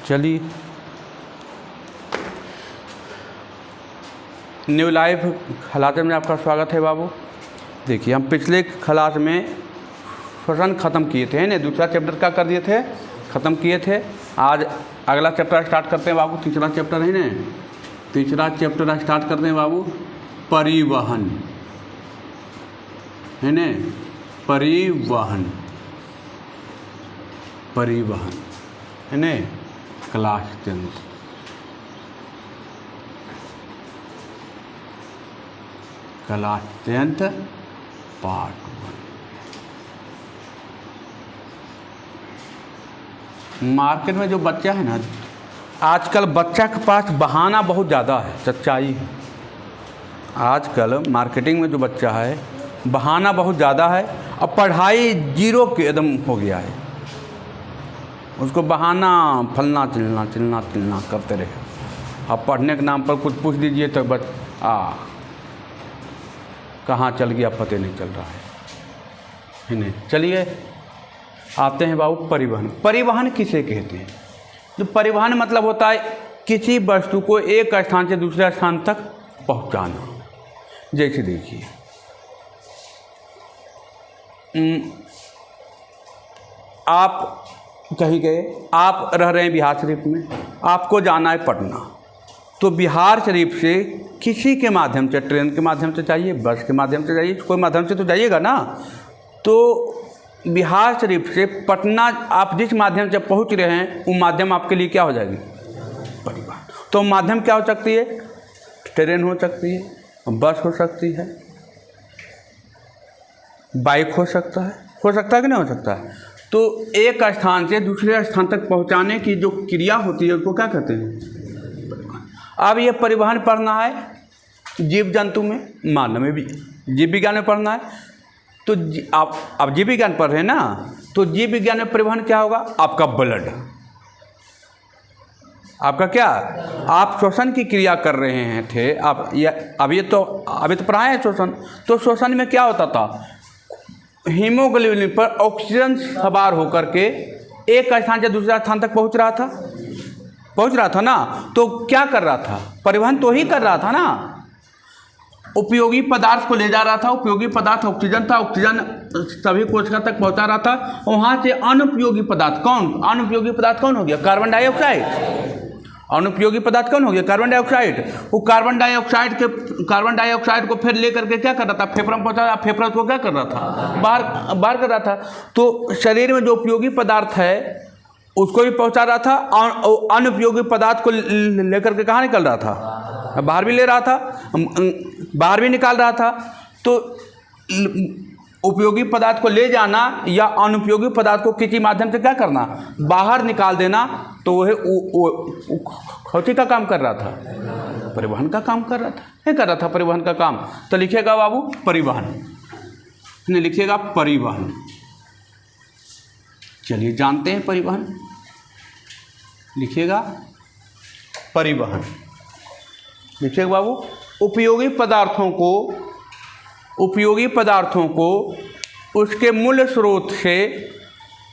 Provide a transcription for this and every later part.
चलिए, new life class में आपका स्वागत है बाबू। देखिए, हम पिछले क्लास में श्वसन ख़त्म किए थे ना, दूसरा चैप्टर क्या कर दिए थे, ख़त्म किए थे। आज अगला चैप्टर स्टार्ट करते हैं बाबू। तीसरा चैप्टर है ना, तीसरा चैप्टर स्टार्ट करते हैं बाबू। परिवहन है ना, परिवहन, परिवहन है ना, class 10th। Class 10th part 1। Market में जो बच्चा है ना, आजकल बच्चा के पास बहाना बहुत ज़्यादा है, सच्चाई है। आजकल मार्केटिंग में जो बच्चा है, बहाना बहुत ज़्यादा है और पढ़ाई जीरो के एकदम हो गया है। उसको बहाना फलना चिलना करते रहे। अब पढ़ने के नाम पर कुछ पूछ दीजिए तो बस कहाँ चल गया पता नहीं चल रहा है नहीं। चलिए आते हैं बाबू परिवहन। परिवहन किसे कहते हैं? तो परिवहन मतलब होता है किसी वस्तु को एक स्थान से दूसरे स्थान तक पहुंचाना। जैसे देखिए, आप कहीं गए, आप रह रहे हैं बिहार शरीफ में, आपको जाना है पटना, तो बिहार शरीफ से किसी के माध्यम से, ट्रेन के माध्यम से जाइए, बस के माध्यम से जाइए, कोई माध्यम से तो जाइएगा ना। तो बिहार शरीफ से पटना आप जिस माध्यम से पहुंच रहे हैं, वो माध्यम आपके लिए क्या हो जाएगी? परिवहन। तो माध्यम क्या हो सकती है? ट्रेन हो सकती है, बस हो सकती है, बाइक हो सकता है कि नहीं हो सकता है? तो एक स्थान से दूसरे स्थान तक पहुंचाने की जो क्रिया होती है उसको क्या कहते हैं? परिवहन। अब ये परिवहन पढ़ना है जीव जंतु में, मानव में भी, जीव विज्ञान में पढ़ना है। तो आप जीव विज्ञान पढ़ रहे हैं ना, तो जीव विज्ञान में परिवहन क्या होगा? आपका ब्लड, आपका क्या, आप श्वसन की क्रिया कर रहे हैं थे आप, अभी तो पढ़ाए हैं श्वसन। तो श्वसन में क्या होता था? हीमोग्लोबिन पर ऑक्सीजन सवार होकर के एक स्थान से दूसरे स्थान तक पहुंच रहा था ना। तो क्या कर रहा था? परिवहन तो ही कर रहा था ना। उपयोगी पदार्थ को ले जा रहा था, उपयोगी पदार्थ ऑक्सीजन था, ऑक्सीजन सभी कोशिका तक पहुंचा रहा था। वहां से अनुपयोगी पदार्थ अनुपयोगी पदार्थ कौन हो गया? Carbon dioxide. अनुपयोगी पदार्थ कौन हो गया? Carbon dioxide. वो कार्बन डाइऑक्साइड को फिर लेकर के क्या कर रहा था? फेफड़ा में पहुंचा रहा। फेफड़ा को क्या कर रहा था? बाहर कर रहा था। तो शरीर में जो उपयोगी पदार्थ है उसको भी पहुंचा रहा था, और अनुपयोगी पदार्थ को लेकर के कहाँ निकल रहा था? बाहर भी ले रहा था, बाहर भी निकाल रहा था। तो उपयोगी पदार्थ को ले जाना या अनुपयोगी पदार्थ को किसी माध्यम से क्या करना? बाहर निकाल देना। तो वह खोची का काम कर रहा था, परिवहन का काम कर रहा था, परिवहन का काम। तो लिखिएगा बाबू परिवहन, लिखिएगा परिवहन। चलिए जानते हैं परिवहन, लिखिएगा परिवहन। लिखिएगा बाबू, उपयोगी पदार्थों को उसके मूल स्रोत से,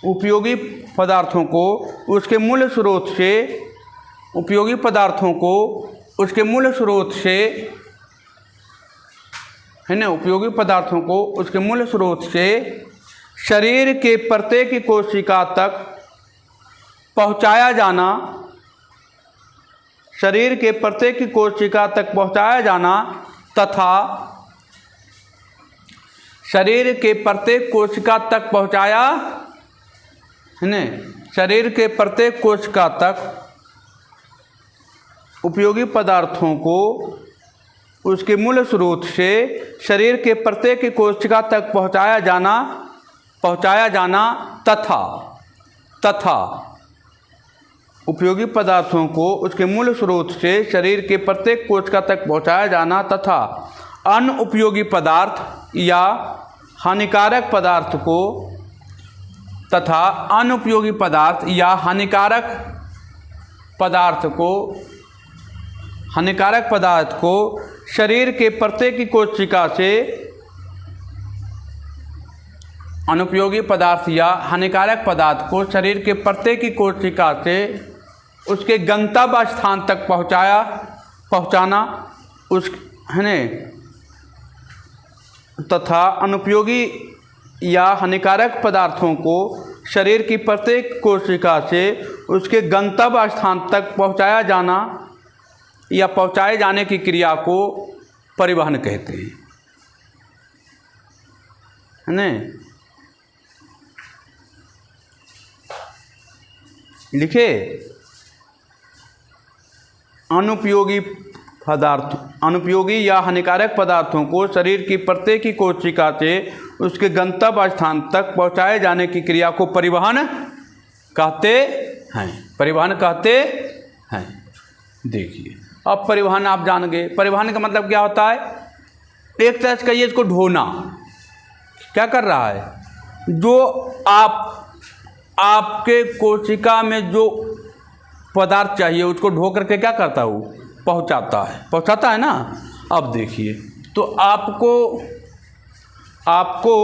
उपयोगी पदार्थों को उसके मूल स्रोत से, उपयोगी पदार्थों को उसके मूल स्रोत से, है ना, उपयोगी पदार्थों को उसके मूल स्रोत से शरीर के प्रत्येक कोशिका तक पहुंचाया जाना, शरीर के प्रत्येक कोशिका तक पहुंचाया जाना तथा शरीर के प्रत्येक कोशिका तक पहुंचाया, है ना, शरीर के प्रत्येक कोशिका तक उपयोगी पदार्थों को उसके मूल स्रोत से शरीर के प्रत्येक कोशिका तक पहुंचाया जाना तथा उपयोगी पदार्थों को उसके मूल स्रोत से शरीर के प्रत्येक कोशिका तक पहुंचाया जाना तथा अनुपयोगी पदार्थ या हानिकारक पदार्थ को हानिकारक पदार्थ को शरीर के प्रत्येक कोशिका से, अनुपयोगी पदार्थ या हानिकारक पदार्थ को शरीर के प्रत्येक कोशिका से उसके गंतव्य स्थान तक पहुंचाना उस है न, तथा अनुपयोगी या हानिकारक पदार्थों को शरीर की प्रत्येक कोशिका से उसके गंतव्य स्थान तक पहुंचाया जाना या पहुंचाए जाने की क्रिया को परिवहन कहते हैं, है न। लिखे अनुपयोगी या हानिकारक पदार्थों को शरीर की प्रत्येक ही कोशिका से उसके गंतव्य स्थान तक पहुंचाए जाने की क्रिया को परिवहन कहते हैं। परिवहन कहते हैं। देखिए अब परिवहन आप जान गए। परिवहन का मतलब क्या होता है? एक तरह से कहिए इसको ढोना। क्या कर रहा है? जो आपके कोशिका में जो पदार्थ चाहिए उसको ढो करके क्या करता है? वो पहुंचाता है ना। अब देखिए तो आपको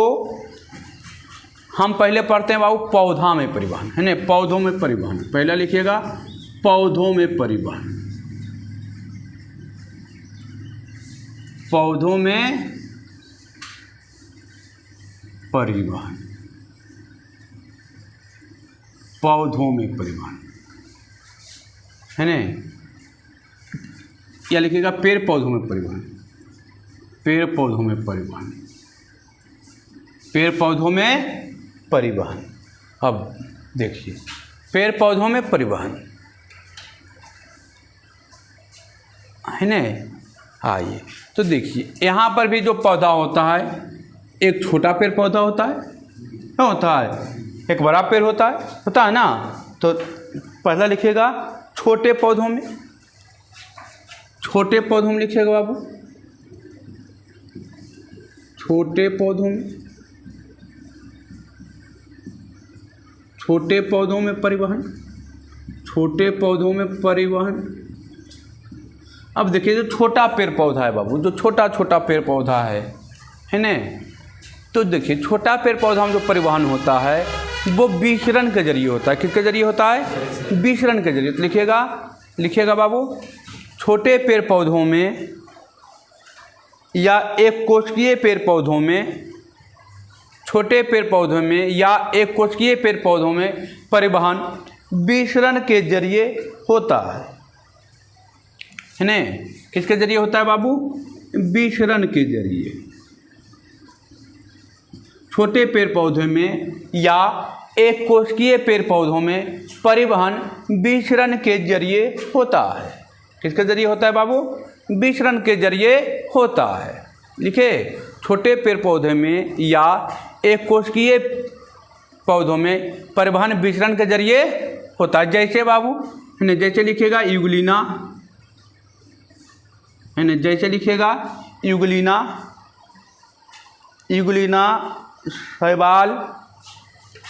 हम पहले पढ़ते हैं बाबू पौधा में परिवहन, है ना। पौधों में परिवहन पहले लिखिएगा, पौधों में परिवहन। पौधों में परिवहन, पौधों में परिवहन, है ना। क्या लिखिएगा? पेड़ पौधों में परिवहन, पेड़ पौधों में परिवहन, पेड़ पौधों में परिवहन। अब देखिए पेड़ पौधों में परिवहन, है ना। आइए तो देखिए यहाँ पर भी जो पौधा होता है, एक छोटा पेड़ पौधा होता है, क्या होता है? एक बड़ा पेड़ होता है ना। तो पहला लिखिएगा छोटे पौधों में, छोटे पौधों में लिखिएगा बाबू, छोटे पौधों में, छोटे पौधों में परिवहन, छोटे पौधों में परिवहन। अब देखिए जो छोटा पेड़ पौधा है बाबू, जो छोटा छोटा पेड़ पौधा है ना। तो देखिए छोटा पेड़ पौधा में जो परिवहन होता है वो विसरण के जरिए होता है। किसके जरिए होता है? विसरण के जरिए। तो लिखिएगा बाबू, छोटे पेड़ पौधों में या एक कोशिकीय पेड़ पौधों में, छोटे पेड़ पौधों में या एक कोशिकीय पेड़ पौधों में परिवहन विसरण के जरिए होता है ना। किसके जरिए होता है बाबू? विसरण के जरिए। छोटे पेड़ पौधों में या एक कोशिकीय पेड़ पौधों में परिवहन विसरण के जरिए होता है। किसके जरिए होता है बाबू? विसरण के जरिए होता है। लिखे, छोटे पेड़ पौधे में या एक कोशिकीय पौधों में परिवहन विसरण के जरिए होता है। जैसे बाबू है ना, जैसे लिखिएगा यूग्लिना, है ना। जैसे लिखिएगा यूग्लिना, यूग्लिना, शैवाल,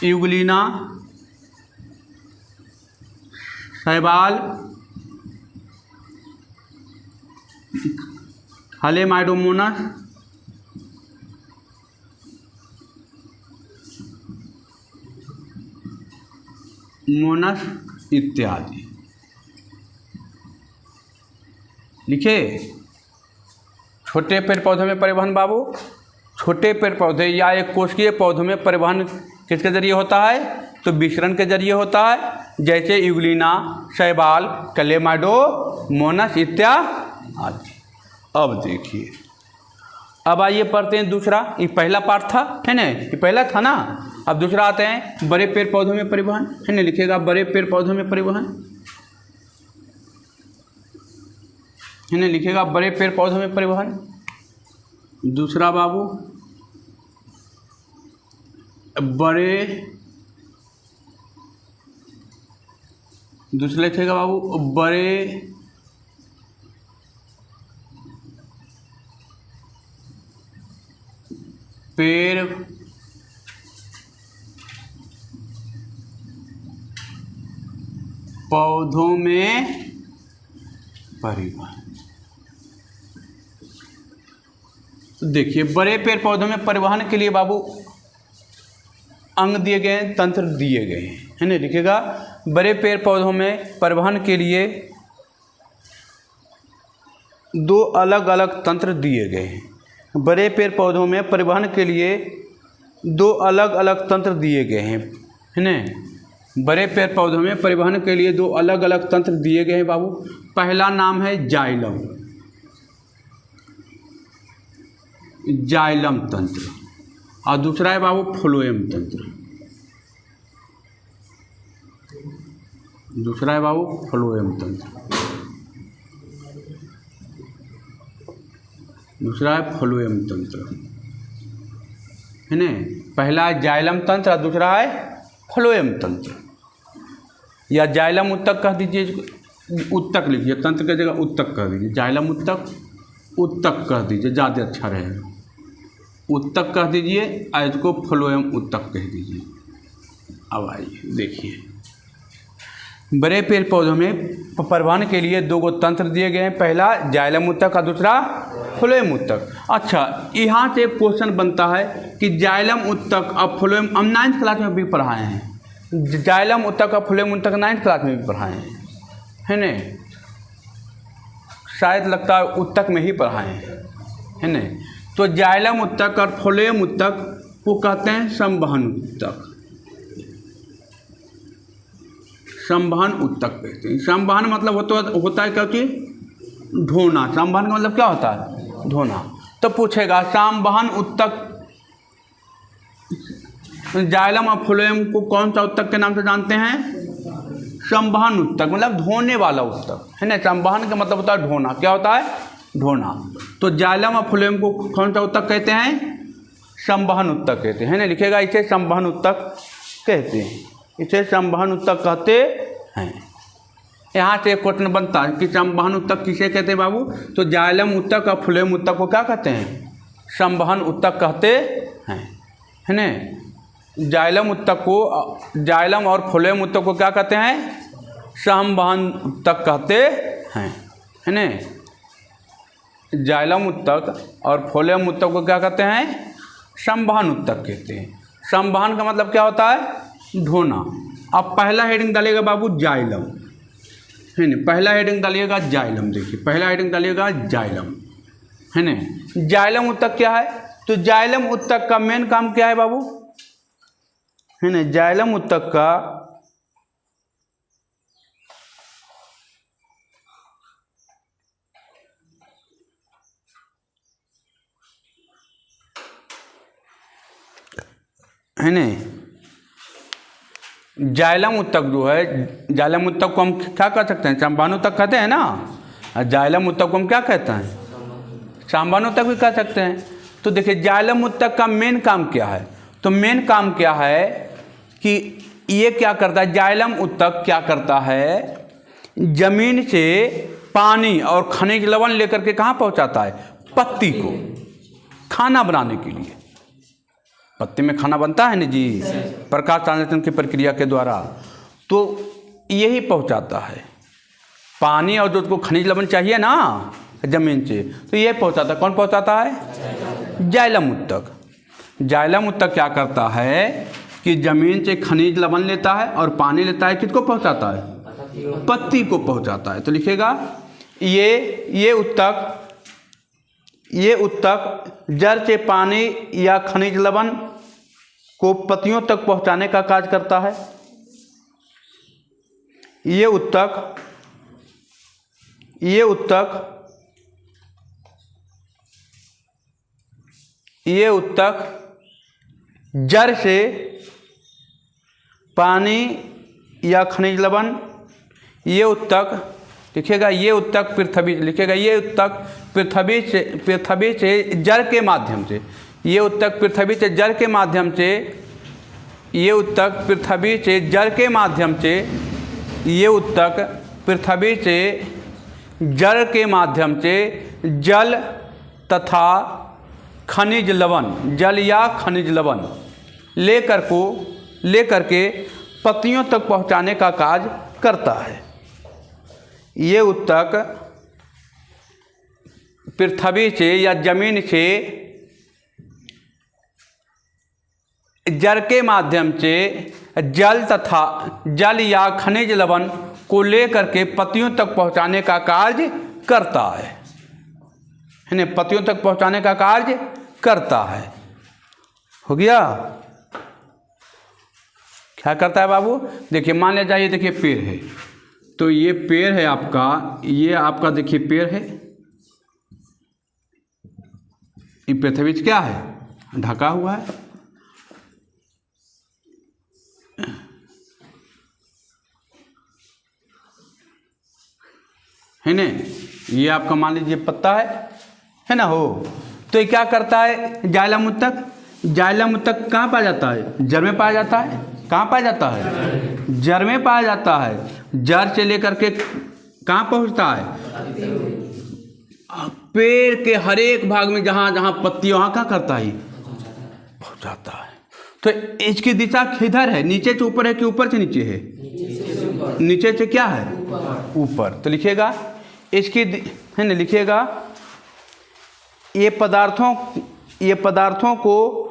यूग्लिना, शैवाल, हालेमाइडोमोनास, मोनस इत्यादि। लिखे, छोटे पेड़ पौधों में परिवहन बाबू, छोटे पेड़ पौधे या एक कोशिकीय पौधों में परिवहन किसके जरिए होता है? तो विसरण के जरिए होता है। जैसे यूग्लिना, शैवाल, हालेमाइडोमोनास इत्यादि। अब देखिए, अब आइए पढ़ते हैं दूसरा। ये पहला पार्ट था, है ना, ये पहला था ना। अब दूसरा आते हैं बड़े पेड़ पौधों में परिवहन, है ना। लिखिएगा बड़े पेड़ पौधों में परिवहन, है ना। लिखिएगा बड़े पेड़ पौधों में परिवहन। दूसरा बाबू, दूसरा लिखिएगा बाबू बड़े पेड़ पौधों में परिवहन। देखिए बड़े पेड़ पौधों में परिवहन के लिए बाबू अंग दिए गए हैं, तंत्र दिए गए हैं, है ना। लिखिएगा बड़े पेड़ पौधों में परिवहन के लिए दो अलग अलग तंत्र दिए गए हैं। बड़े पेड़ पौधों में परिवहन के लिए दो अलग अलग तंत्र दिए गए हैं, है ना। बड़े पेड़ पौधों में परिवहन के लिए दो अलग अलग तंत्र दिए गए हैं बाबू। पहला नाम है जाइलम, जाइलम तंत्र, और दूसरा है बाबू फ्लोएम तंत्र। दूसरा है बाबू फ्लोएम तंत्र, दूसरा है फ्लोएम तंत्र, है ना। पहला है जाइलम तंत्र और दूसरा है फ्लोएम तंत्र, या जाइलम उत्तक कह दीजिए, उत्तक लिखिए, तंत्र की जगह उत्तक कह दीजिए। जाइलम उत्तक, उत्तक कह दीजिए, ज़्यादा अच्छा रहेगा। उत्तक कह दीजिए और इसको फ्लोएम उत्तक कह दीजिए। अब आइए देखिए, बड़े पेड़ पौधों में परिवहन के लिए दो तंत्र दिए गए हैं, पहला जाइलम उत्तक और दूसरा फ्लोएम उत्तक। अच्छा, यहाँ से एक क्वेश्चन बनता है कि जाइलम उत्तक और फ्लोएम, हम 9th क्लास में भी पढ़ाए हैं। जाइलम उत्तक और फ्लोएम उत्तक 9th क्लास में भी पढ़ाए हैं, है न। शायद लगता है उत्तक में ही पढ़ाए हैं, है न। तो जाइलम उत्तक और फ्लोएम उत्तक को कहते हैं संवहन उत्तक, संवहन उत्तक कहते हैं। संवहन मतलब होता है क्या चीज़? ढोना। संवहन का मतलब क्या होता है? ढोना। तो पूछेगा संवहन उत्तक, जाइलम और फ्लोएम को कौन सा उत्तक के नाम से जानते हैं? संवहन उत्तक, मतलब ढोने वाला उत्तक, है ना। संवहन का मतलब होता है ढोना। क्या होता है? ढोना। तो जाइलम और फ्लोएम को कौन सा उत्तक कहते हैं? संवहन उत्तक कहते हैं, है ना। लिखेगा इसे संवहन उत्तक कहते हैं, इसे संवहन उत्तक कहते हैं। यहाँ से एक क्वेश्चन बनता है कि संवहन उत्तक किसे कहते हैं बाबू? तो जाइलम उत्तक और फ्लोएम उत्तक को क्या कहते हैं? संवहन उत्तक कहते हैं, है ना। जाइलम उत्तक को, जाइलम और फ्लोएम उत्तक को क्या कहते हैं? संवहन उत्तक कहते हैं, है ना। जाइलम उत्तक और फ्लोएम उत्तक को क्या कहते हैं? संवहन उत्तक कहते हैं। संवहन का मतलब क्या होता है? ढोना। अब पहला हेडिंग डालिएगा बाबू जाइलम, है ना। पहला हेडिंग डालिएगा जाइलम, देखिए पहला हेडिंग डालिएगा जाइलम, है ना। जाइलम उत्तक क्या है? तो जाइलम उत्तक का मेन काम क्या है बाबू? है ना। जाइलम उत्तक का है ना, जाइलम उत्तक जो है, जाइलम उत्तक को हम क्या कर सकते हैं? संवहन उत्तक कहते हैं ना। और जाइलम उत्तक को हम क्या कहते हैं? संवहन उत्तक भी कह सकते हैं। तो देखिए जाइलम उत्तक का मेन काम क्या है? तो मेन काम क्या है कि ये क्या करता है? जाइलम उत्तक क्या करता है? जमीन से पानी और खनिज लवण लेकर के कहाँ पहुँचाता है? पत्ती को, खाना बनाने के लिए। पत्ते में खाना बनता है ना जी, प्रकाश संश्लेषण की प्रक्रिया के द्वारा। तो यही पहुंचाता है पानी, और जो उसको खनिज लवण चाहिए ना जमीन से, तो ये पहुंचाता है। कौन पहुंचाता है? जाइलम उत्तक। जाइलम उत्तक क्या करता है कि जमीन से खनिज लवण लेता है और पानी लेता है, किसको पहुंचाता है? पत्ती को पहुंचाता है। तो लिखेगा ये उत्तक जड़ से पानी या खनिज लवण को पत्तियों तक पहुंचाने का कार्य करता है। ये उत्तक जड़ से पानी या खनिज लवण, ये उत्तक लिखेगा, ये उत्तक पृथ्वी, लिखेगा ये उत्तक पृथ्वी से जड़ के माध्यम से, ये उत्तक पृथ्वी से जड़ के माध्यम से, ये उत्तक पृथ्वी से जड़ के माध्यम से, ये उत्तक पृथ्वी से जड़ के माध्यम से जल तथा खनिज लवण, जल या खनिज लवण लेकर के पत्तियों तक पहुंचाने का कार्य करता है। ये उत्तक पृथ्वी से या जमीन से जड़ के माध्यम से जल तथा जल या खनिज लवण को लेकर के पत्तियों तक पहुंचाने का कार्य करता है ना, पत्तियों तक पहुंचाने का कार्य करता है। हो गया? क्या करता है बाबू? देखिए मान लिया जाए, देखिए पेड़ है, तो ये पेड़ है आपका, ये आपका देखिए पेड़ है, ये पृथ्वी क्या है? ढका हुआ है। है ना, ये आपका मान लीजिए पत्ता है ना, हो, तो ये क्या करता है? जाइलम उत्तक, जाइलम उत्तक कहाँ पाया जाता है? जड़ में पाया जाता है। कहाँ पाया जाता है? जड़ में पाया जाता है। जड़ से लेकर के कहाँ पहुँचता है? पेड़ के हर एक भाग में जहाँ जहाँ पत्ती, वहाँ क्या करता है? पहुँच जाता है। तो इसकी दिशा किधर है? नीचे से ऊपर है कि ऊपर से नीचे है? नीचे से क्या है? ऊपर। तो लिखिएगा इसकी, है ना, लिखिएगा ये पदार्थों को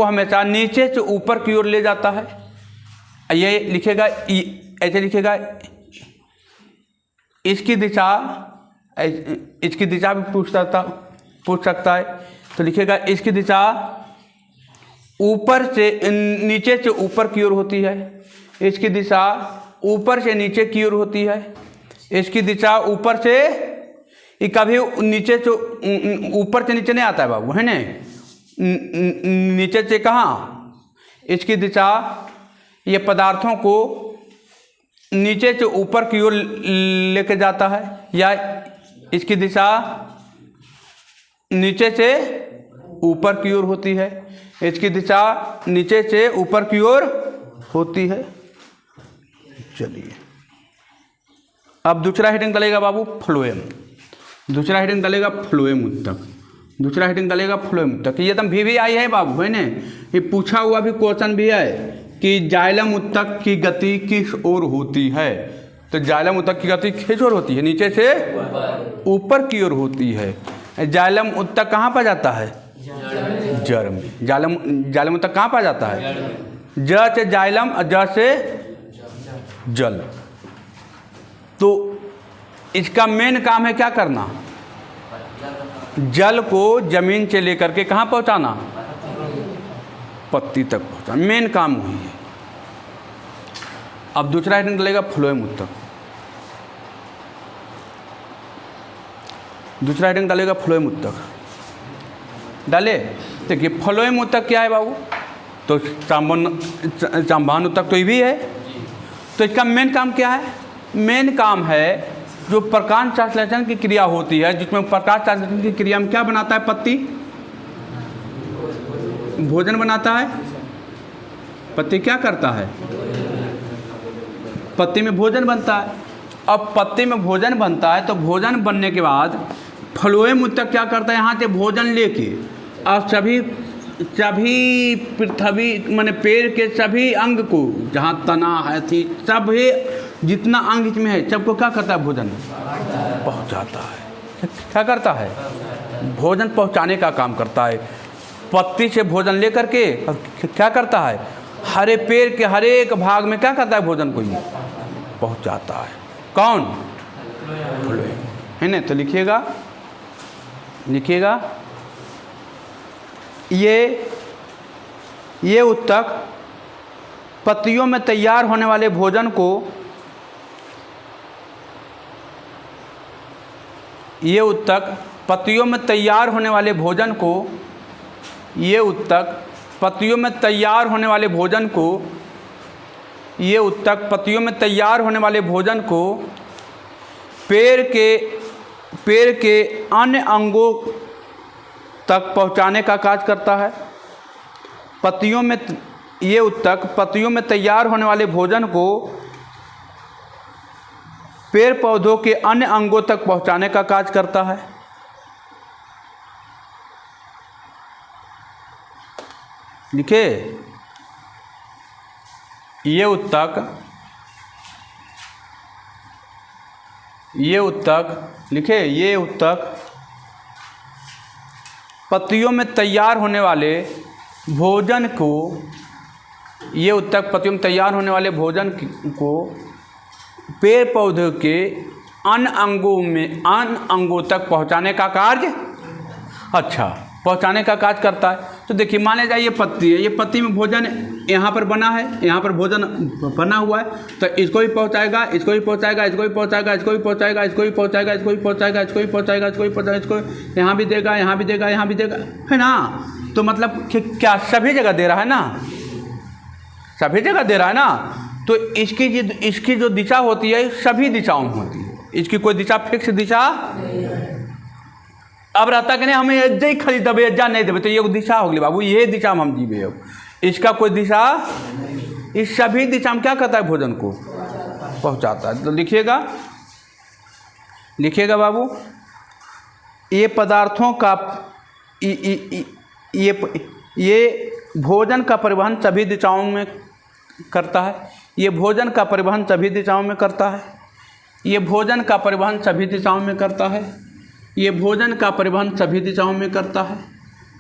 हमेशा नीचे से ऊपर की ओर ले जाता है। ये लिखेगा, ऐसे लिखेगा, इसकी दिशा भी पूछ सकता है। तो लिखेगा इसकी दिशा ऊपर से नीचे से ऊपर की ओर होती है। इसकी दिशा ऊपर से नीचे की ओर होती है। इसकी दिशा ऊपर से, ये कभी नीचे से ऊपर से नीचे नहीं आता है बाबू, है ना, नीचे से कहाँ? इसकी दिशा ये पदार्थों को नीचे से ऊपर की ओर लेके जाता है, या इसकी दिशा नीचे से ऊपर की ओर होती है। इसकी दिशा नीचे से ऊपर की ओर होती है। चलिए अब दूसरा हेडिंग डलेगा बाबू फ्लोएम। दूसरा हेडिंग डलेगा फ्लोएम उत्तक। दूसरा हेडिंग डलेगा फ्लोएम उत्तक। ये एकदम भी आई है बाबू, है ना, ये पूछा हुआ भी क्वेश्चन भी है कि जाइलम उत्तक की गति किस ओर होती है। तो जाइलम उत्तक की गति किस ओर होती है? नीचे से ऊपर की ओर होती है। जाइलम उत्तक कहाँ पर जाता है? जड़ में। जाइलम उत्तक कहाँ पर जाता है? जड़ से जाइलम और जड़ से जल। तो इसका मेन काम है क्या करना? जल को जमीन से लेकर के कहाँ पहुँचाना? पत्ती तक पहुँचाना। मेन काम वही है। अब दूसरा हेडिंग डलेगा फ्लोएम उत्तक। दूसरा हेडिंग डालेगा फ्लोएम उत्तक। डाले, देखिए फ्लोएम उत्तक क्या है बाबू? तो चांबान उत्तक तो ये भी है। तो इसका मेन काम क्या है? मेन काम है जो प्रकाश संश्लेषण की क्रिया होती है, जिसमें प्रकाश संश्लेषण की क्रिया में क्या बनाता है? पत्ती भोजन बनाता है। पत्ती क्या करता है? पत्ती में भोजन बनता है। अब पत्ती में भोजन बनता है, तो भोजन बनने के बाद फ्लोएम उत्तक क्या करता है? यहाँ से भोजन लेके अब सभी पृथ्वी माने पेड़ के सभी अंग को, जहाँ तना है थी, सभी जितना अंग इसमें है सबको क्या करता है? भोजन पहुँचाता है। क्या करता है? भोजन पहुँचाने का काम करता है। पत्ती से भोजन लेकर के क्या करता है? हरे पेड़ के हर एक भाग में क्या करता है? भोजन को ही पहुँचाता है। कौन? फ्लोएम, है ना। तो लिखिएगा ये उत्तक पत्तियों में तैयार होने वाले भोजन को, ये उत्तक पत्तियों में तैयार होने वाले भोजन को, ये उत्तक पत्तियों में तैयार होने वाले भोजन को, ये उत्तक पत्तियों में तैयार होने वाले भोजन को पेड़ के अन्य अंगों तक पहुंचाने का कार्य करता है। पत्तियों में ये उत्तक पत्तियों में तैयार होने वाले भोजन को पेड़ पौधों के अन्य अंगों तक पहुंचाने का कार्य करता है। लिखे, ये उत्तक लिखे, ये उत्तक पत्तियों में तैयार होने वाले भोजन को, ये उत्तक पत्तियों में तैयार होने वाले भोजन को पेड़ पौधे के अन्य अंगों तक पहुंचाने का कार्य, अच्छा, पहुंचाने का कार्य करता है। तो देखिए, मान लीजिए ये पत्ती है, ये पत्ती में भोजन यहाँ पर बना है, यहाँ पर भोजन बना हुआ है, तो इसको भी पहुंचाएगा, इसको भी पहुंचाएगा, इसको भी पहुंचाएगा, इसको भी पहुंचाएगा, इसको भी पहुंचाएगा, इसको भी पहुंचाएगा, इसको भी पहुंचाएगा, इसको भी पहुंचाएगा, इसको यहाँ भी देगा, यहाँ भी देगा, यहाँ भी देगा, है ना। तो मतलब क्या सभी जगह दे रहा है ना, सभी जगह दे रहा है ना। तो इसकी जो दिशा होती है सभी दिशाओं में होती है, इसकी कोई दिशा फिक्स दिशा। अब रहता कि नहीं हमें एज्जा ही खरीद देवे, एज्जा नहीं देवे, तो ये दिशा होगी बाबू, ये दिशा में हम जीवे। अब इसका कोई दिशा, इस सभी दिशा में क्या करता है, भोजन को पहुंचाता है। तो लिखिएगा बाबू, ये पदार्थों का ये भोजन का परिवहन सभी दिशाओं में करता है, ये भोजन का परिवहन सभी दिशाओं में करता है, ये भोजन का परिवहन सभी दिशाओं में करता है, ये भोजन का परिवहन सभी दिशाओं में करता है,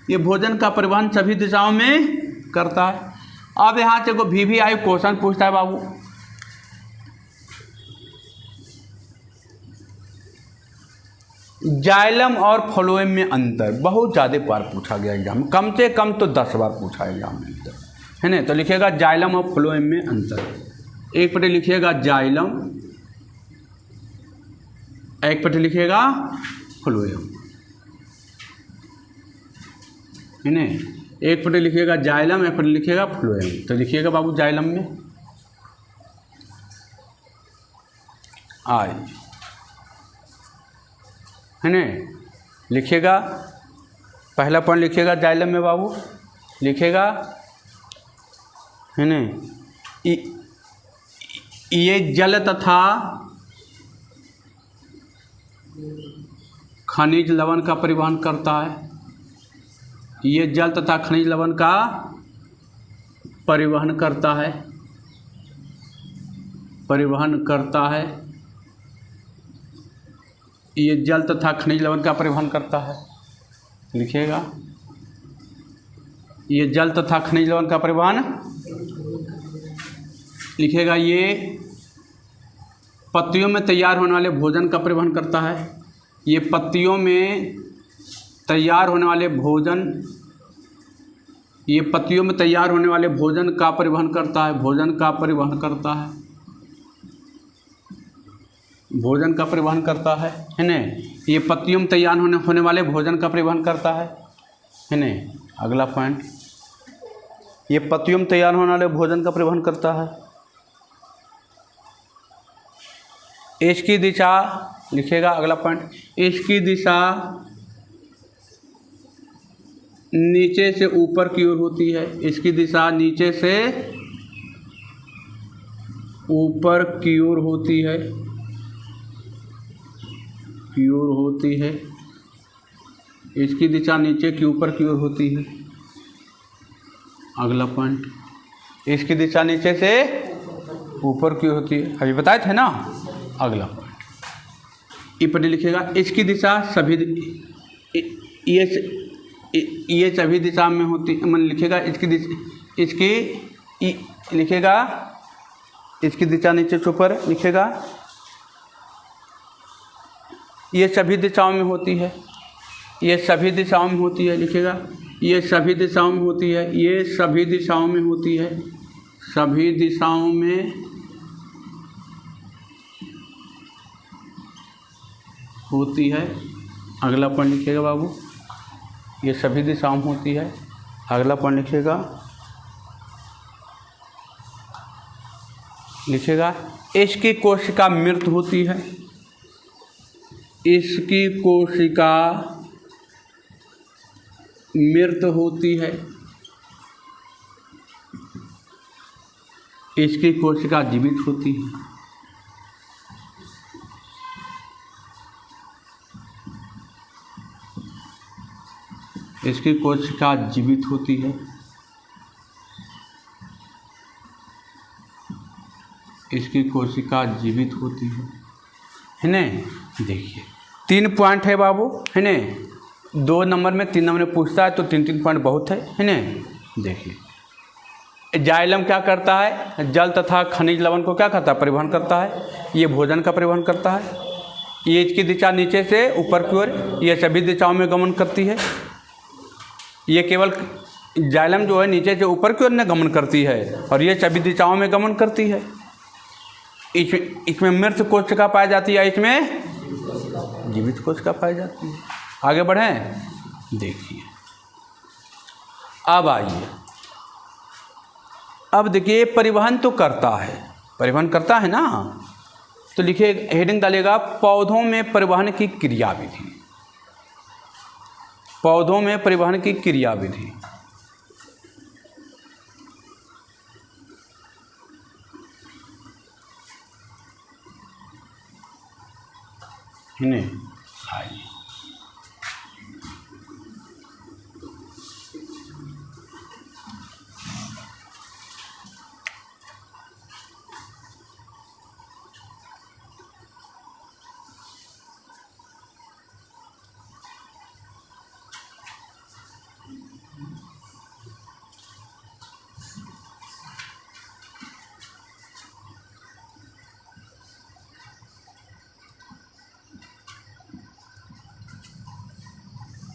ये भोजन का परिवहन सभी दिशाओं में करता है। अब यहाँ से को VVI क्वेश्चन पूछता है बाबू, जाइलम और फ्लोएम में अंतर। बहुत ज़्यादा बार पूछा गया एग्जाम में, कम से कम तो 10 बार पूछा एग्जाम में अंतर, है ना। तो लिखिएगा जाइलम और फ्लोएम में अंतर। एक पटे लिखिएगा जाइलम, एक पटे लिखिएगा फ्लोएम, है ना। एक पटे लिखिएगा जाइलम, एक पटे लिखिएगा फ्लोएम। तो लिखिएगा बाबू जाइलम में आई, है ना। लिखिएगा पहला पॉइंट लिखिएगा जाइलम में बाबू, लिखिएगा, है ना, ये जल तथा खनिज लवण का परिवहन करता है, ये जल तथा खनिज लवण का परिवहन करता है, परिवहन करता है, ये जल तथा खनिज लवण का परिवहन करता है। लिखिएगा ये जल तथा खनिज लवण का परिवहन, लिखिएगा ये पत्तियों में तैयार होने वाले भोजन का परिवहन करता है, ये पत्तियों में तैयार होने वाले भोजन, ये पत्तियों में तैयार होने वाले भोजन का परिवहन करता है, भोजन का परिवहन करता है, भोजन का परिवहन करता है ना। ये पत्तियों में तैयार होने वाले भोजन का परिवहन करता है ना। अगला पॉइंट, ये पत्तियों में तैयार होने वाले भोजन का परिवहन करता है। इसकी दिशा, लिखिएगा अगला पॉइंट, इसकी दिशा नीचे से ऊपर की ओर होती है, इसकी दिशा नीचे से ऊपर की ओर होती है, की ओर होती है, इसकी दिशा नीचे की ऊपर की ओर होती है। अगला पॉइंट, इसकी दिशा नीचे से ऊपर की ओर होती है, अभी बताए थे ना। अगला पॉइंट, ये पढ़े लिखिएगा, इसकी दिशा सभी, ये सभी दिशा में होती, मतलब लिखिएगा इसकी दिशा, इसकी लिखिएगा इसकी दिशा नीचे से ऊपर, लिखिएगा ये सभी दिशाओं में होती है, ये सभी दिशाओं में होती है, लिखिएगा ये सभी दिशाओं में होती है, ये सभी दिशाओं में होती है, सभी दिशाओं में होती है। अगला पॉइंट लिखिएगा बाबू, ये सभी दिशाओं में होती है। अगला पॉइंट लिखिएगा, लिखिएगा इसकी कोशिका मृत होती है, इसकी कोशिका मृत होती है, इसकी कोशिका जीवित होती है। इसकी कोशिका जीवित होती है, इसकी कोशिका जीवित होती है ना। देखिए 3 पॉइंट है बाबू, है ना। 2 नंबर में 3 नंबर में पूछता है तो 3 पॉइंट बहुत है ना। देखिए जाइलम क्या करता है, जल तथा खनिज लवण को क्या करता है, परिवहन करता है। ये भोजन का परिवहन करता है। ये इसकी दिशा नीचे से ऊपर की ओर, ये सभी दिशाओं में गमन करती है। ये केवल जाइलम जो है नीचे से ऊपर की ओर ने गमन करती है और ये सभी दिशाओं में गमन करती है। इसमें मृत कोशिका पाई जाती है, इसमें जीवित कोशिका पाई जाती है। आगे बढ़ें, देखिए अब आइए, अब देखिए परिवहन तो करता है, परिवहन करता है ना, तो लिखिए हेडिंग डालेगा पौधों में परिवहन की क्रियाविधि। पौधों में परिवहन की क्रियाविधि। नहीं आइए,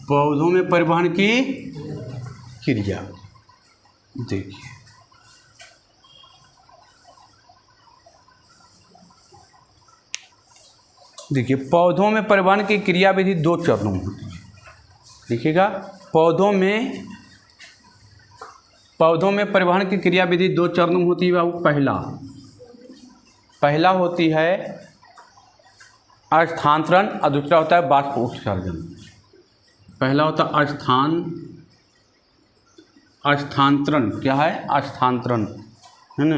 पौधों में परिवहन की क्रिया। देखिए देखिए पौधों में परिवहन की क्रियाविधि 2 चरणों में होती है। देखिएगा पौधों में परिवहन की क्रियाविधि 2 चरणों में होती है बाबू। पहला होती है स्थानांतरण और दूसरा होता है बाष्प उत्सर्जन। पहला होता है स्थानांतरण। क्या है, स्थानांतरण है ना,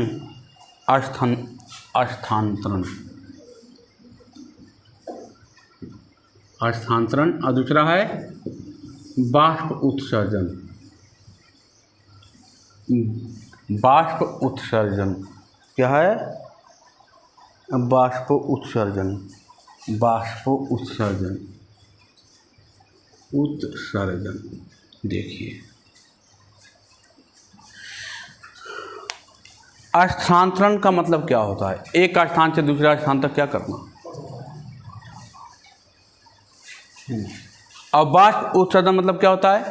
स्थानांतरण और दूसरा है बाष्प उत्सर्जन। बाष्प उत्सर्जन क्या है, बाष्प उत्सर्जन। देखिए स्थानांतरण का मतलब क्या होता है, एक स्थान से दूसरा स्थान तक क्या करना। और बाष्प उत्सर्जन मतलब क्या होता है,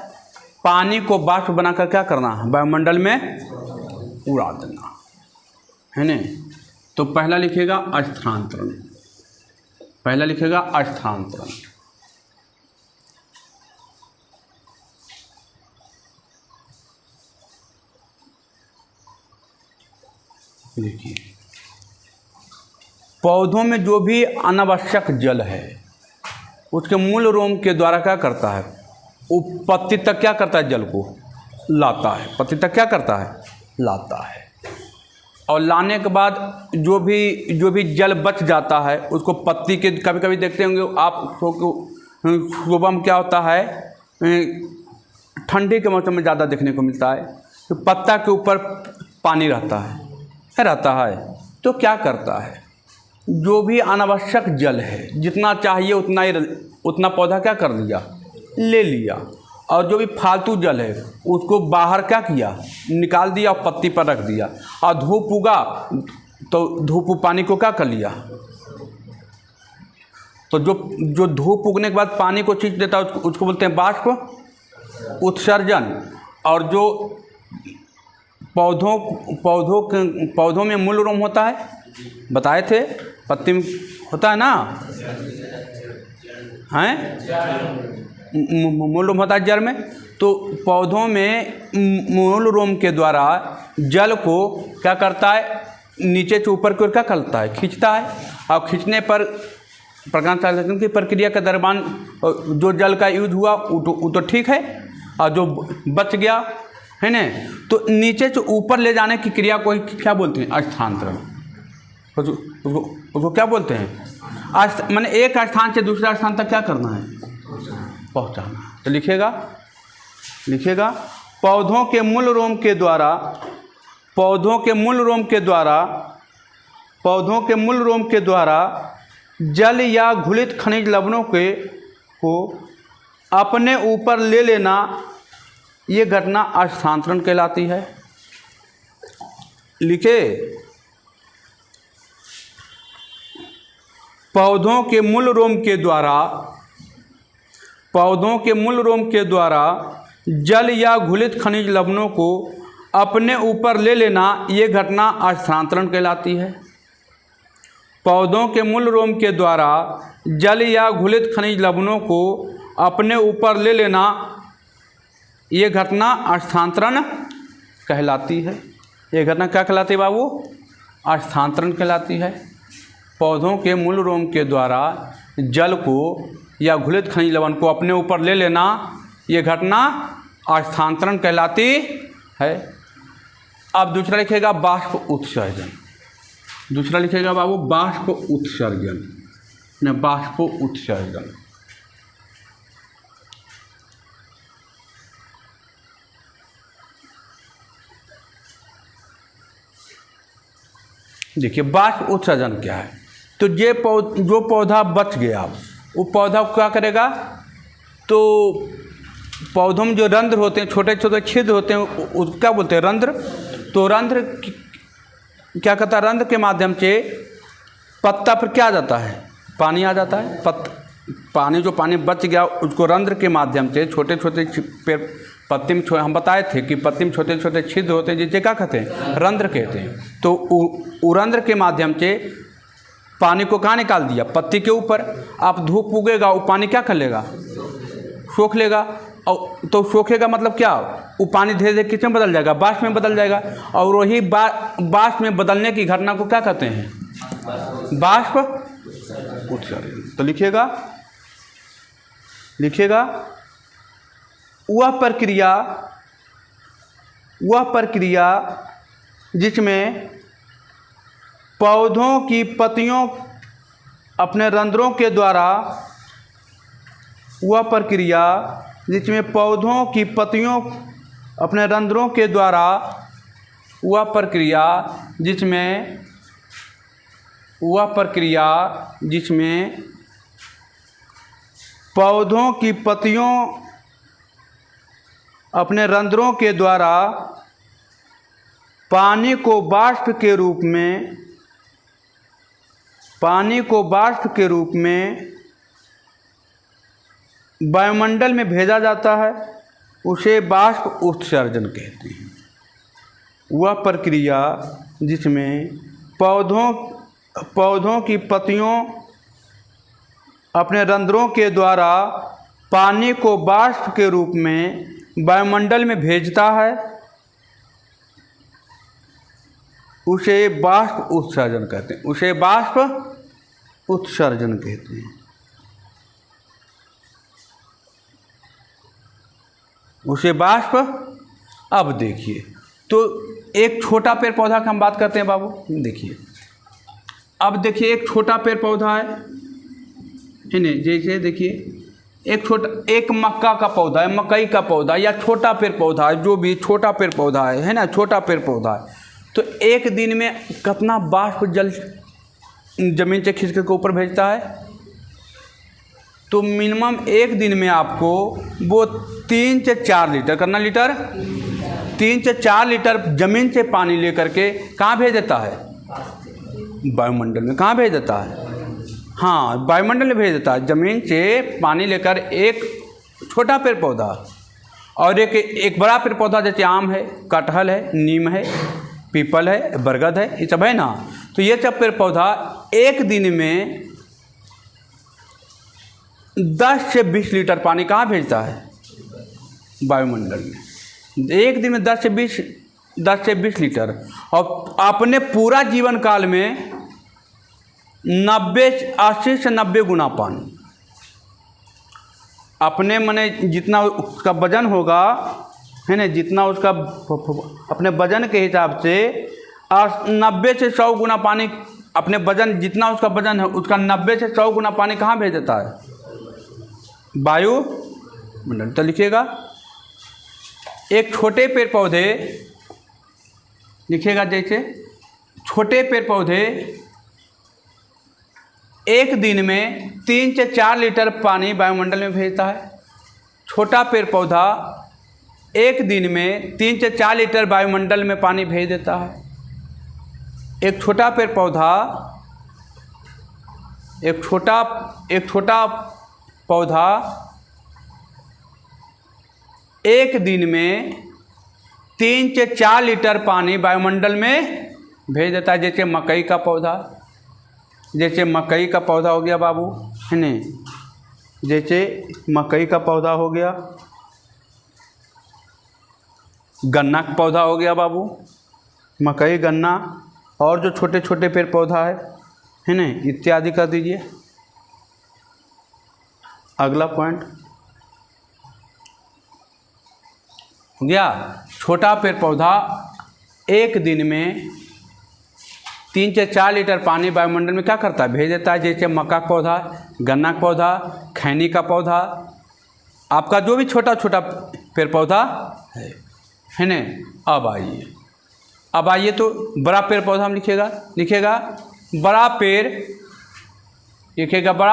पानी को बाष्प बनाकर क्या करना, वायुमंडल में उड़ा देना, है ना। तो पहला लिखेगा स्थानांतरण। देखिए पौधों में जो भी अनावश्यक जल है उसके मूल रोम के द्वारा क्या करता है, वो पत्ती तक क्या करता है, जल को लाता है। पत्ती तक क्या करता है, लाता है। और लाने के बाद जो भी जल बच जाता है उसको पत्ती के, कभी कभी देखते होंगे आप सुबह में क्या होता है, ठंडी के मौसम में ज़्यादा देखने को मिलता है, तो पत्ता के ऊपर पानी रहता है। तो क्या करता है, जो भी अनावश्यक जल है जितना चाहिए उतना पौधा क्या कर लिया, ले लिया। और जो भी फालतू जल है उसको बाहर क्या किया, निकाल दिया और पत्ती पर रख दिया। और धूप उगा तो धूप पानी को क्या कर लिया, तो जो धूप उगने के बाद पानी को खींच देता है उसको बोलते हैं बाष्प उत्सर्जन। और जो पौधों में मूल रोम होता है, बताए थे, पत्ती में होता है ना, हैं मूल रोम होता है जड़ में। तो पौधों में मूल रोम के द्वारा जल को क्या करता है, नीचे से ऊपर की ओर क्या करता है, खींचता है। और खींचने पर प्रकाश संश्लेषण की प्रक्रिया के दरमियान जो जल का यूज हुआ वो तो ठीक है, और जो बच गया है ना, तो नीचे से ऊपर ले जाने की क्रिया को क्या बोलते हैं, स्थानांतरण। उसको क्या बोलते हैं, माने एक स्थान से दूसरा स्थान तक क्या करना है, पहुंचाना। तो लिखेगा पौधों के मूल रोम के द्वारा जल या घुलित खनिज लवणों को अपने ऊपर ले लेना, ये घटना स्थानांतरण कहलाती है। लिखे, पौधों के मूल रोम के द्वारा जल या घुलित खनिज लवणों को अपने ऊपर ले लेना, ये घटना स्थानांतरण कहलाती है। पौधों के मूल रोम के द्वारा जल या घुलित खनिज लवणों को अपने ऊपर ले लेना, ये घटना स्थानांतरण कहलाती है। ये घटना क्या कहलाती है बाबू? स्थानांतरण कहलाती है। पौधों के मूल रोम के द्वारा जल को या घुलित खनिज लवण को अपने ऊपर ले लेना, ये घटना स्थानांतरण कहलाती है। अब दूसरा लिखेगा बाष्प उत्सर्जन। दूसरा लिखेगा बाबू बाष्प उत्सर्जन, न बाष्प उत्सर्जन। देखिए बाष्प उत्सर्जन क्या है। तो जो पौधा बच गया, वो पौधा क्या करेगा? तो पौधों में जो रंध्र होते हैं, छोटे छोटे छिद्र होते हैं, क्या बोलते हैं? रंध्र। तो रंध्र क्या करता है? रंध्र के माध्यम से पत्ता पर क्या आ जाता है? पानी आ जाता है। पानी जो पानी बच गया उसको रंध्र के माध्यम से छोटे छोटे पेड़ पत्ती में हम बताए थे कि पत्ती में छोटे छोटे छिद्र होते हैं, जिसे क्या कहते हैं? रंध्र कहते हैं। तो रंध्र के माध्यम से पानी को कहाँ निकाल दिया? पत्ती के ऊपर। आप धूप उगेगा, वो पानी क्या कर लेगा? सोख लेगा। और तो सोखेगा मतलब क्या? वो पानी धीरे धीरे किस में बदल जाएगा? बाष्प में बदल जाएगा। और वही बाष्प में बदलने की घटना को क्या कहते हैं? बाष्प उत्सर्जन। तो लिखिएगा वह प्रक्रिया जिसमें पौधों की पत्तियों अपने रंध्रों के द्वारा वह प्रक्रिया जिसमें पौधों की पत्तियों अपने रंध्रों के द्वारा वह प्रक्रिया जिसमें पौधों की पत्तियों अपने रंध्रों के द्वारा पानी को बाष्प के रूप में वायुमंडल में भेजा जाता है, उसे बाष्प उत्सर्जन कहते हैं। वह प्रक्रिया जिसमें पौधों की पत्तियों अपने रंध्रों के द्वारा पानी को बाष्प के रूप में वायुमंडल में भेजता है, उसे बाष्प उत्सर्जन कहते हैं। उसे बाष्प उत्सर्जन कहते हैं। उसे बाष्प। अब देखिए, तो एक छोटा पेड़ पौधा की हम बात करते हैं बाबू। देखिए, अब देखिए एक छोटा पेड़ पौधा है नहीं, जैसे देखिए एक मक्का का पौधा है, मकई का पौधा या छोटा पेड़ पौधा है, जो भी छोटा पेड़ पौधा है ना, छोटा पेड़ पौधा है। तो एक दिन में कितना बाष्प जल जमीन से खींच के ऊपर भेजता है? तो मिनिमम एक दिन में आपको वो 3 से 4 लीटर करना, 3 से 4 लीटर जमीन से पानी लेकर के कहाँ भेज देता है? वायुमंडल में। कहाँ भेज देता है? हाँ, वायुमंडल में भेज देता है। जमीन से पानी लेकर एक छोटा पेड़ पौधा और एक बड़ा पेड़ पौधा, जैसे आम है, कटहल है, नीम है, पीपल है, बरगद है, ये सब है ना। तो ये सब पेड़ पौधा एक दिन में 10 से 20 लीटर पानी कहाँ भेजता है? वायुमंडल में। एक दिन में 10 से 20 लीटर। और अपने पूरा जीवन काल में 80 से 90 गुना पानी अपने मने जितना उसका वजन होगा है ना, जितना उसका अपने वजन के हिसाब से 90 से 100 गुना पानी, अपने वजन जितना उसका वजन है उसका 90 से 100 गुना पानी कहाँ भेज देता है? वायुमंडल। तो लिखिएगा एक छोटे पेड़ पौधे, लिखिएगा जैसे छोटे पेड़ पौधे एक दिन में 3 से 4 लीटर पानी वायुमंडल में भेजता है। छोटा पेड़ पौधा एक दिन में 3 से 4 लीटर वायुमंडल में पानी भेज देता है। एक छोटा पेड़ पौधा एक छोटा पौधा एक दिन में 3 से 4 लीटर पानी वायुमंडल में भेज देता है। जैसे मकई का पौधा हो गया बाबू, है नहीं, जैसे मकई का पौधा हो गया, गन्ना का पौधा हो गया बाबू, मकई गन्ना और जो छोटे छोटे पेड़ पौधा है नहीं, इत्यादि कर दीजिए। अगला पॉइंट हो गया, छोटा पेड़ पौधा एक दिन में 3 से 4 लीटर पानी वायुमंडल में क्या करता है, भेज देता है। जैसे मक्का का पौधा, गन्ना का पौधा, खैनी का पौधा, आपका जो भी छोटा छोटा पेड़ पौधा है ना। अब आइए तो बड़ा पेड़ पौधा हम लिखेगा बड़ा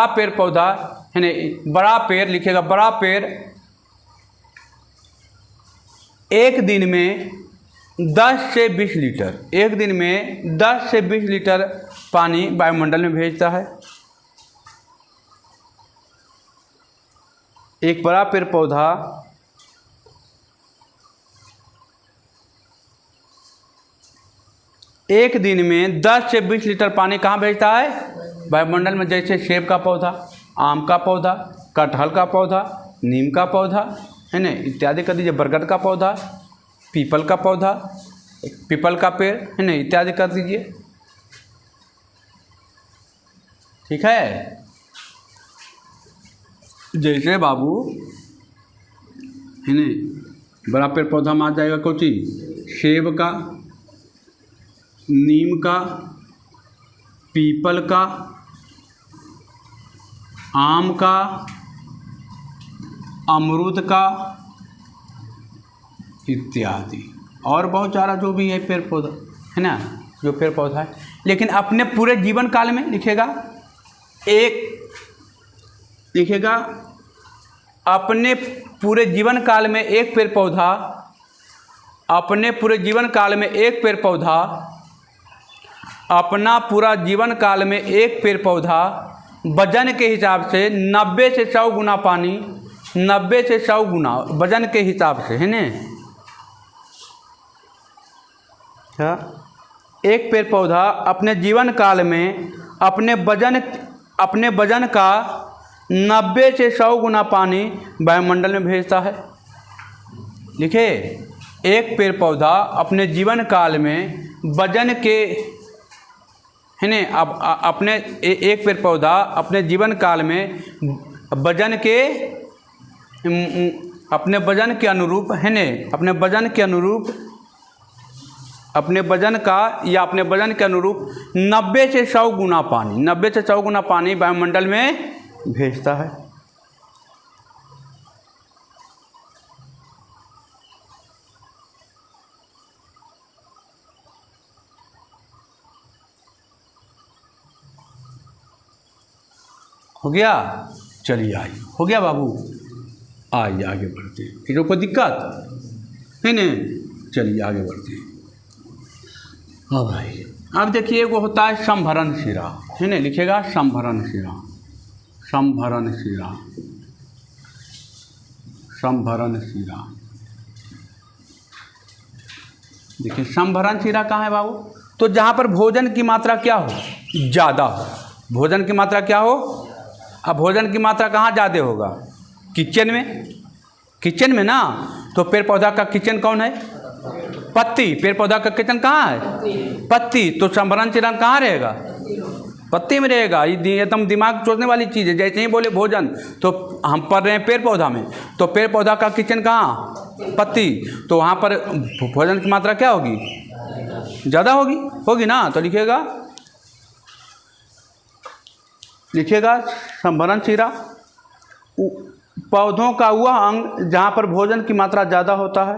पेड़ पौधा है ना, बड़ा पेड़ लिखेगा। बड़ा पेड़ एक दिन में 10 से 20 लीटर, एक दिन में 10 से 20 लीटर पानी वायुमंडल में भेजता है। एक बड़ा पेड़ पौधा एक दिन में 10 से 20 लीटर पानी कहाँ भेजता है, वायुमंडल में। जैसे सेब का पौधा, आम का पौधा, कटहल का पौधा, नीम का पौधा है ना, इत्यादि कर दीजिए। बरगद का पौधा, पीपल का पौधा, पीपल का पेड़ है ना, इत्यादि कर दीजिए। ठीक है। जैसे बाबू है ना, बड़ा पेड़ पौधा में आ जाएगा कोई चीज, सेब का, नीम का, पीपल का, आम का, अमरूद का इत्यादि, और बहुत सारा जो भी है पेड़ पौधा है ना, जो पेड़ पौधा है। लेकिन अपने पूरे जीवन काल में अपने पूरे जीवन काल में एक पेड़ पौधा, अपना पूरा जीवन काल में एक पेड़ पौधा वजन के हिसाब से 90 से 100 गुना पानी, 90 से 100 गुना वजन के हिसाब से है ना। क्या एक पेड़ पौधा अपने जीवन काल में अपने वजन का 90 से 100 गुना पानी वायुमंडल में भेजता है। लिखे, एक पेड़ पौधा अपने जीवन काल में वजन के है ना, अब अपने एक पेड़ पौधा अपने जीवन काल में वजन के अपने वजन के अनुरूप है ना, अपने वजन के अनुरूप, अपने वजन का या अपने वजन के अनुरूप 90 से 100 गुना पानी, 90 से 100 गुना पानी वायुमंडल में भेजता है। हो गया, चलिए आइए, हो गया बाबू, आइए आगे बढ़ते हैं। फिर कोई दिक्कत है ना, चलिए आगे बढ़ते हैं। हाँ भाई, अब देखिए वो होता है संभरण शिरा है ना, लिखेगा संभरण शिरा, संभरण शिरा, संभरण शिरा। देखिए संभरण शिरा कहाँ है बाबू, तो जहाँ पर भोजन की मात्रा क्या हो, ज़्यादा हो, भोजन की मात्रा क्या हो। अब भोजन की मात्रा कहाँ ज़्यादा होगा, किचन में, किचन में ना। तो पेड़ पौधा का किचन कौन है, पत्ती। पेड़ पौधा का किचन कहाँ है, पत्ती। तो संभरण शिरा कहाँ रहेगा, पत्ती में रहेगा। ये एकदम दिमाग सोचने वाली चीज़ है। जैसे ही बोले भोजन तो हम पढ़ रहे हैं पेड़ पौधा में, तो पेड़ पौधा का किचन कहाँ, पत्ती। तो वहाँ पर भोजन की मात्रा क्या होगी, ज़्यादा होगी ना। तो लिखिएगा संभरण शिरा, पौधों का वह अंग जहाँ पर भोजन की मात्रा ज़्यादा होता है,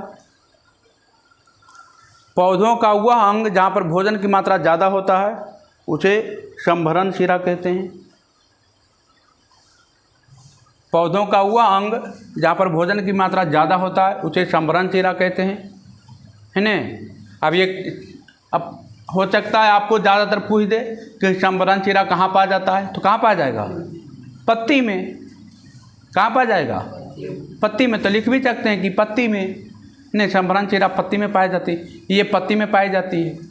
पौधों का वह अंग जहाँ पर भोजन की मात्रा ज़्यादा होता है उसे संभरण शिरा कहते हैं। पौधों का हुआ अंग जहाँ पर भोजन की मात्रा ज़्यादा होता है उसे संभरण चीरा कहते हैं, है न। अब हो सकता है आपको ज़्यादातर पूछ दे कि संभरण चीरा कहाँ पाया जाता है, तो कहाँ पाया जाएगा? पत्ती में। कहाँ पाया जाएगा? पत्ती में। तो लिख भी सकते हैं कि पत्ती में। नहीं, संभरण चीरा पत्ती में पाई जाती है, ये पत्ती में पाई जाती है।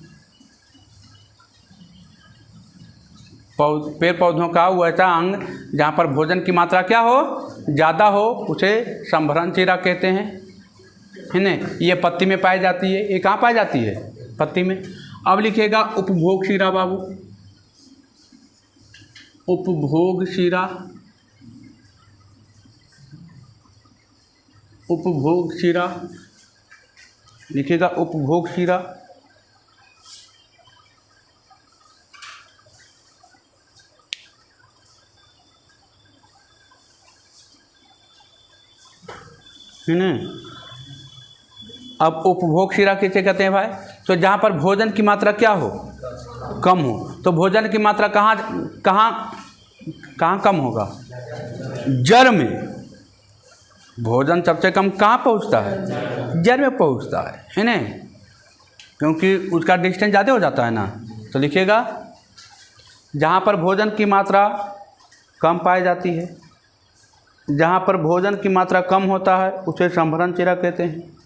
पेड़ पौधों का वो ऐसा अंग जहाँ पर भोजन की मात्रा क्या हो, ज़्यादा हो, उसे संभरण चीरा कहते हैं, है न। ये पत्ती में पाई जाती है। ये कहाँ पाई जाती है? पत्ती में। अब लिखिएगा उपभोग शिरा बाबू, उपभोग शिरा, उपभोग शिरा लिखिएगा, उपभोग शिरा। है ना। अब उपभोग शिरा किसे कहते हैं भाई? तो जहाँ पर भोजन की मात्रा क्या हो, कम हो। तो भोजन की मात्रा कहाँ कहाँ कहाँ कम होगा? जड़ में। भोजन सबसे कम कहाँ पहुँचता है? जड़ में पहुँचता है ना, क्योंकि उसका डिस्टेंस ज़्यादा हो जाता है ना। तो लिखिएगा जहाँ पर भोजन की मात्रा कम पाई जाती है, जहाँ पर भोजन की मात्रा कम होता है उसे संभरण चीरा कहते हैं।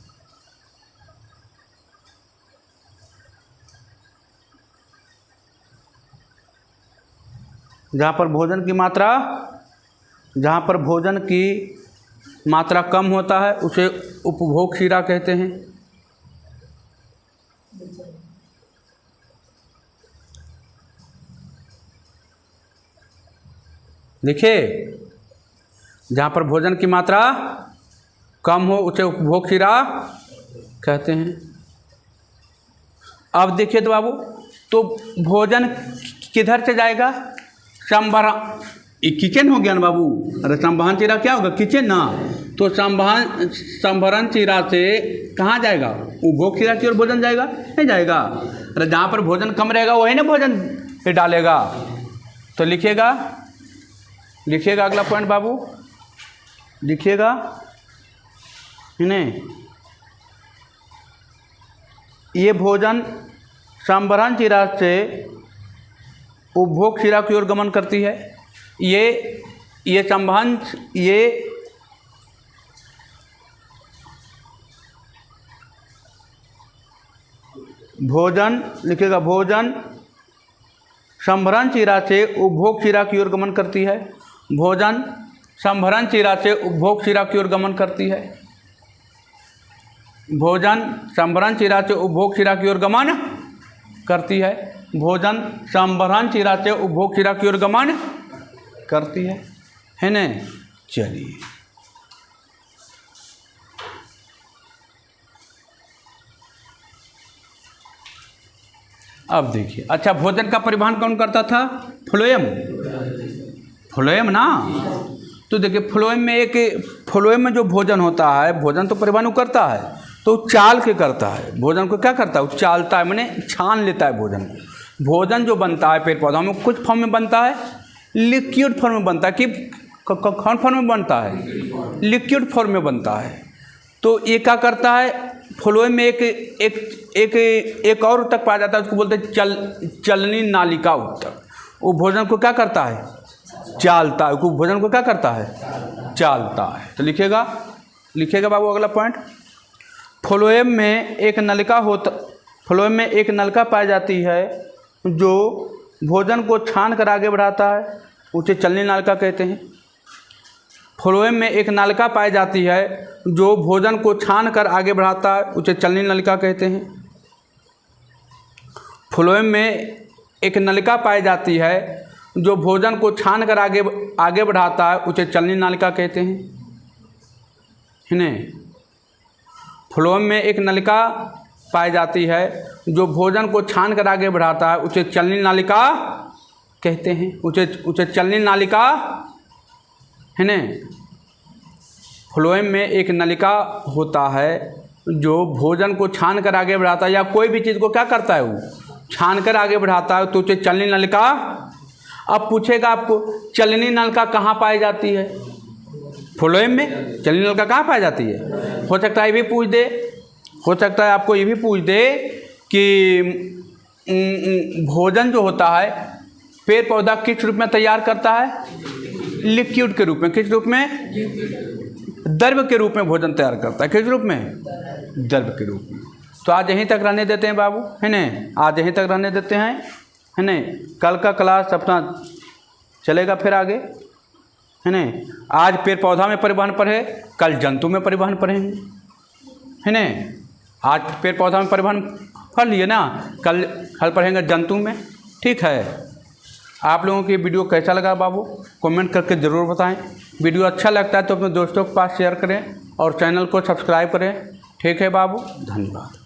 जहाँ पर भोजन की मात्रा कम होता है उसे उपभोग शिरा कहते हैं। देखिए, जहाँ पर भोजन की मात्रा कम हो उसे उपभोग शिरा कहते हैं। अब देखिए तो बाबू, तो भोजन किधर से जाएगा? संभरण, किचन हो गया ना बाबू। अरे संभरण चीरा क्या होगा? किचन ना। तो संभरण चीरा से कहाँ जाएगा? उपभोग शिरा की ओर भोजन जाएगा? नहीं जाएगा। अरे जहाँ पर भोजन कम रहेगा वही ना भोजन पे डालेगा। तो लिखिएगा अगला पॉइंट बाबू, लिखिएगा, नहीं, ये भोजन संभरण चीरा से उपभोग शिरा की ओर गमन करती है। ये संभरण, ये भोजन लिखिएगा, भोजन संभरण चीरा से उपभोग शिरा की ओर गमन करती है। भोजन संभरण चीरा से उपभोग शिरा की ओर गमन करती है। भोजन संभरण चीरा से उपभोग शिरा की ओर गमन करती है। भोजन संभरण चीरा से उपभोग शिरा की ओर गमन करती है न। चलिए, अब देखिए, अच्छा, भोजन का परिवहन कौन करता था? फ्लोएम ना। तो देखिए, फ्लोएम में जो भोजन होता है, भोजन तो परिवहन करता है, तो चाल के करता है। भोजन को क्या करता है? उचालता है, माने छान लेता है भोजन को। भोजन जो बनता है पेड़ पौधों में कुछ फॉर्म में बनता है, लिक्विड फॉर्म में बनता है। कि कौन फॉर्म में बनता है? लिक्विड फॉर्म में बनता है। तो ये क्या करता है? फ्लोएम में एक और तक पाया जाता है, उसको बोलते हैं चलनी नालिका उत्तक। वो भोजन को क्या करता है? चालता है। वो भोजन को क्या करता है? चालता है। तो लिखिएगा बाबू अगला पॉइंट, फ्लोएम में एक नलिका पाई जाती है जो भोजन को छान कर आगे बढ़ाता है, उसे चलनी नालिका कहते हैं। फ्लोएम में एक नलिका पाई जाती है जो भोजन को छान कर आगे बढ़ाता है, उसे चलनी नलिका कहते हैं। फ्लोएम में एक नलिका पाई जाती है जो भोजन को छान कर आगे बढ़ाता है, उसे चलनी नालिका कहते हैं, है न। फ्लोएम में एक नलिका पाई जाती है जो भोजन को छान कर आगे बढ़ाता है, उसे चलनी नालिका कहते हैं, उसे चलनी नालिका, है न। फ्लोएम में एक नलिका होता है जो भोजन को छान कर आगे बढ़ाता है, या कोई भी चीज़ को क्या करता है, वो छान कर आगे बढ़ाता है, तो उसे चलनी नलिका। अब पूछेगा आपको, चलनी नलिका कहाँ पाई जाती है? फ्लोएम में चलनी नलिका कहाँ पाई जाती है। हो सकता है ये भी पूछ दे, हो सकता है आपको ये भी पूछ दे कि भोजन जो होता है पेड़ पौधा किस रूप में तैयार करता है, लिक्विड के रूप में। किस रूप में, द्रव के रूप में भोजन तैयार करता है। किस रूप में, द्रव के रूप में। तो आज यहीं तक रहने देते हैं बाबू, है ना, आज यहीं तक रहने देते हैं, है ना। कल का क्लास अपना चलेगा फिर आगे, है ना। आज पेड़ पौधा में परिवहन पढ़े, कल जंतु में परिवहन पढ़ेंगे, है ना। आज पेड़ पौधा में परिवहन पढ़ लिए ना, कल पढ़ेंगे जंतु में। ठीक है, आप लोगों की वीडियो कैसा लगा बाबू कमेंट करके ज़रूर बताएं। वीडियो अच्छा लगता है तो अपने दोस्तों के पास शेयर करें और चैनल को सब्सक्राइब करें। ठीक है बाबू, धन्यवाद।